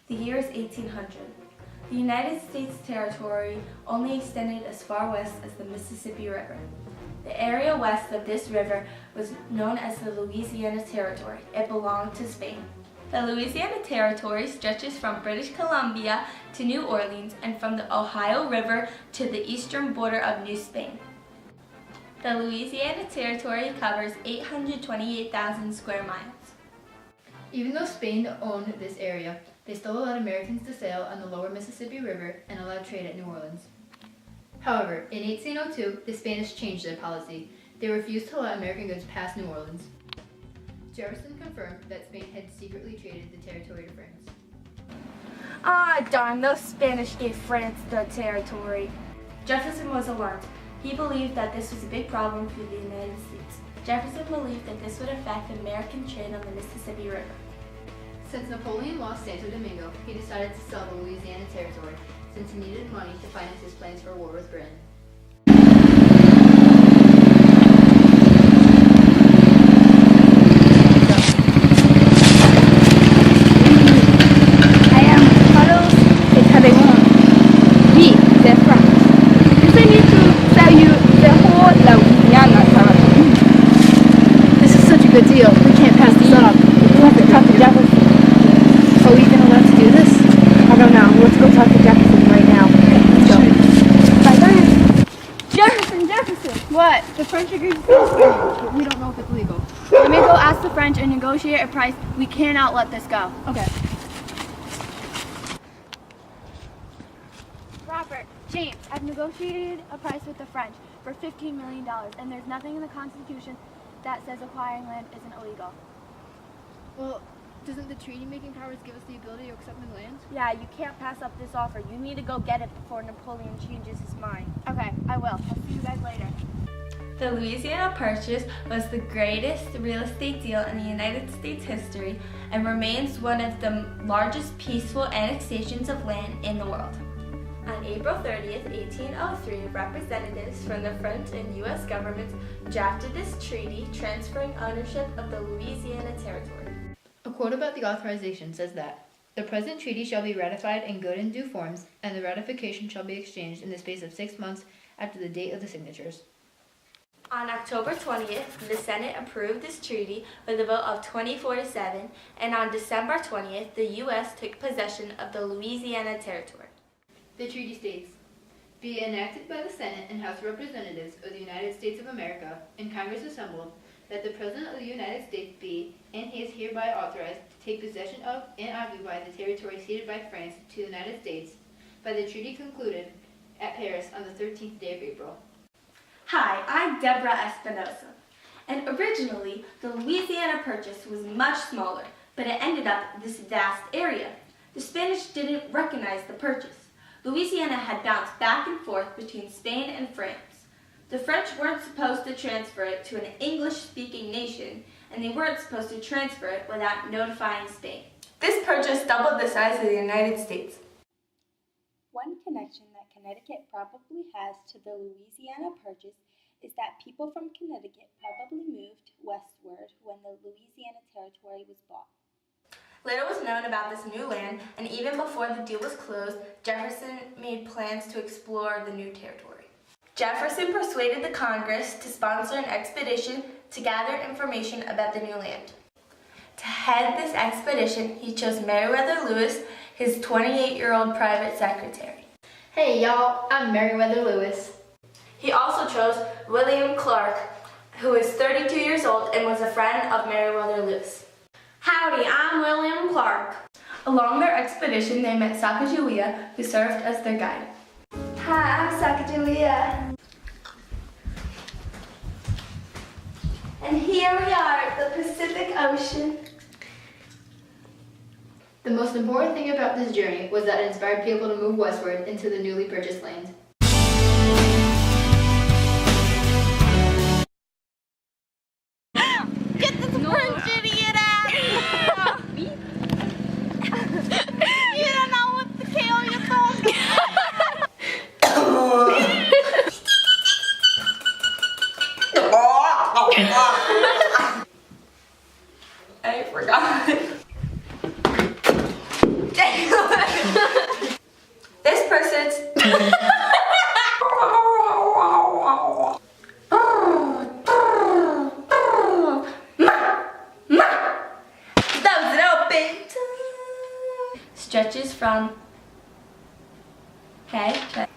The year is 1800. The United States territory only extended as far west as the Mississippi River. The area west of this river was known as the Louisiana Territory. It belonged to Spain. The Louisiana Territory stretches from British Columbia to New Orleans and from the Ohio River to the eastern border of New Spain. The Louisiana Territory covers 828,000 square miles. Even though Spain owned this area, they still allowed Americans to sail on the lower Mississippi River and allowed trade at New Orleans. However, in 1802, the Spanish changed their policy. They refused to let American goods pass New Orleans. Jefferson confirmed that Spain had secretly traded the territory to France. Ah, darn, those Spanish gave France the territory. Jefferson was alarmed. He believed that this was a big problem for the United States. Jefferson believed that this would affect American trade on the Mississippi River. Since Napoleon lost Santo Domingo, he decided to sell the Louisiana Territory since he needed money to finance his plans for a war with Britain. Good deal. We can't pass this up. We have to talk to Jefferson. Are we even allowed to do this? I don't know. Let's go talk to Jefferson right now. Let's go. Bye, Diane. Jefferson! What? The French agreed to this agreement, but we don't know if it's legal. Let me go ask the French and negotiate a price. We cannot let this go. Okay. Robert, James, I've negotiated a price with the French for $15 million, and there's nothing in the Constitution that says acquiring land isn't illegal. Well, doesn't the treaty-making powers give us the ability to accept new lands? Yeah, you can't pass up this offer. You need to go get it before Napoleon changes his mind. Okay, I will. I'll see you guys later. The Louisiana Purchase was the greatest real estate deal in the United States history and remains one of the largest peaceful annexations of land in the world. On April 30th, 1803, representatives from the French and U.S. governments drafted this treaty transferring ownership of the Louisiana Territory. A quote about the authorization says that the present treaty shall be ratified in good and due forms, and the ratification shall be exchanged in the space of 6 months after the date of the signatures. On October 20th, the Senate approved this treaty with a vote of 24-7, and on December 20th, the U.S. took possession of the Louisiana Territory. The treaty states, "Be it enacted by the Senate and House of Representatives of the United States of America and Congress assembled, that the President of the United States be, and he is hereby authorized to take possession of and occupy the territory ceded by France to the United States by the treaty concluded at Paris on the 13th day of April." Hi, I'm Deborah Espinosa, and originally the Louisiana Purchase was much smaller, but it ended up this vast area. The Spanish didn't recognize the purchase. Louisiana had bounced back and forth between Spain and France. The French weren't supposed to transfer it to an English-speaking nation, and they weren't supposed to transfer it without notifying Spain. This purchase doubled the size of the United States. One connection that Connecticut probably has to the Louisiana Purchase is that people from Connecticut probably moved westward when the Louisiana Territory was bought. Little was known about this new land, and even before the deal was closed, Jefferson made plans to explore the new territory. Jefferson persuaded the Congress to sponsor an expedition to gather information about the new land. To head this expedition, he chose Meriwether Lewis, his 28-year-old private secretary. Hey y'all, I'm Meriwether Lewis. He also chose William Clark, who is 32 years old and was a friend of Meriwether Lewis. Howdy, I'm William Clark. Along their expedition, they met Sacagawea, who served as their guide. Hi, I'm Sacagawea. And here we are at the Pacific Ocean. The most important thing about this journey was that it inspired people to move westward into the newly purchased land. Get this French idiot out! You don't know what the hell you're talking I forgot. Damn. it. Thumbs it open. Stretches from, okay.